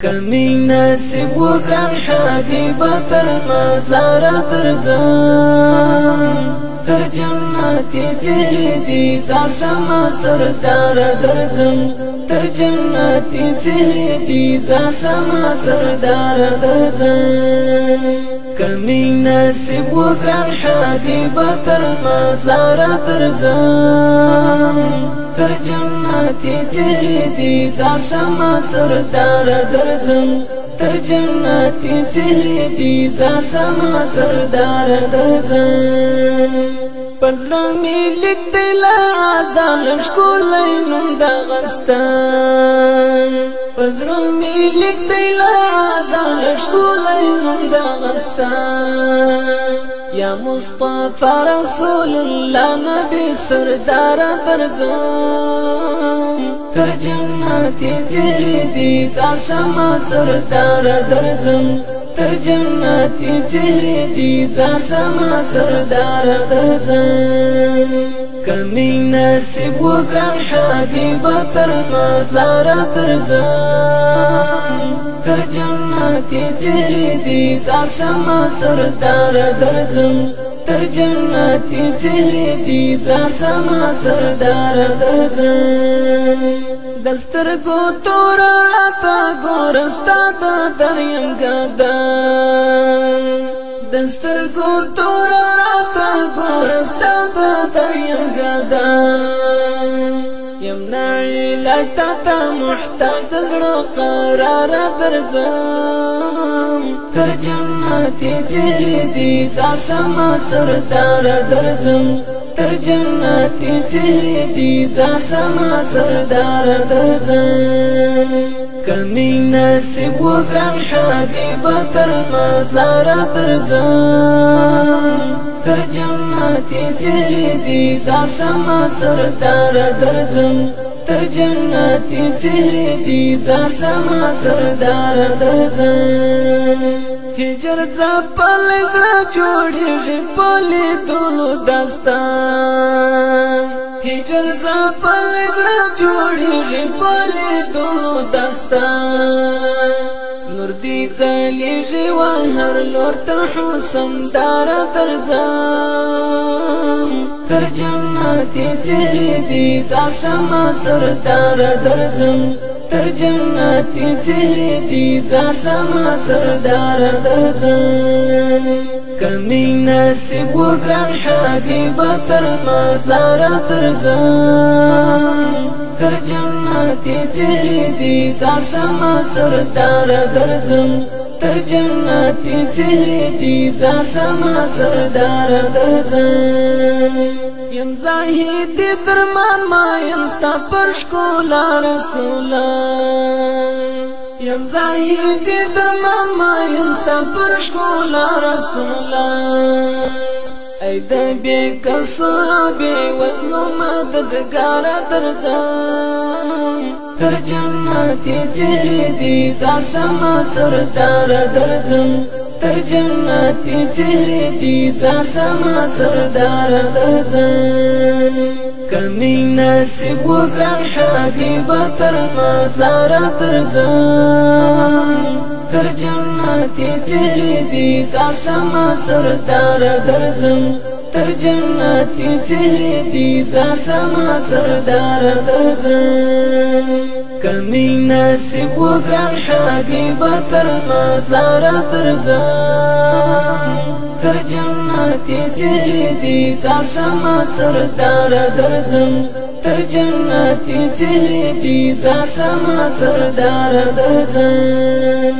کمی نصیب وګران حبیب تر مزار درځم تر جنت زیر دی زاسم سردار درځم تر جنت زیر دی زاسم سردار درځم کمی نصیب وګران حبیب تر مزار درځم تر جنت زیر دی زاسم سردار درځم تر جنت زیر دی زاسم سردار درځم پزړه می لیک دل ازل شکولای نوم دغستان پزړه می لیک دل ازل شکولای نوم دغستان یا مصطفی رسول الله نبی سردار درځم تر جنت زیر دی زاسم سردار درځم تر جنت زیر دی زاسم سردار درځم کمی نصیب وګران حبیب تر مزار درځم تر جنت زیر دی زاسم سردار درځم تر جنت زیر دی زاسم سردار درځم دسترګو تور راته ګورستا د دریم ګدا دسترګو تور راته ګورستا د دریم ګدا یم نعلاج ته محتاج د زړه قرار درځم تر جنت زیر دی زاسم سردار درځم تر جنت زیر دی زاسم سردار درځم کمی نصیب وګران حبیب تر مزار درځم تر جنت زیر دی زاسم سردار درځم تر جنت زیر دی زاسم سردار درځم هجر زپل زړه جوړیږي پلي دلو داستان هجر زپل زړه جوړیږي پلي دلو داستان نور دی ځلیږي وهر لور ته حسن دار درځم تر جنت زیر دی زاسم سردار درځم تر جنت زیر دی زاسم سردار درځم کمی نصیب وګران حبیب تر مزار درځم تر جنت زیر دی زاسم سردار درځم تر جنت زیر دی زاسم سردار درځم یم زاهد درمان ما یم ستا پر ښکلا رسولا یم زاهد درمان ما یم ستا پر ښکلا رسولا ای د بې کسو بې وزلو مددګار درځم تر جنت زیر دی زاسم سردار درځم تر جنت زیر دی زاسم سردار درځم کمی نصیب وګران حبیب تر مزار درځم تر جنت زیر دی زاسم سردار درځم تر جنت زیر دی زاسم سردار درځم کمی نصیب وګران حبیب تر مزار درځم تر جنت زیر دی زاسم سردار درځم تر جنت زیر دی زاسم سردار درځم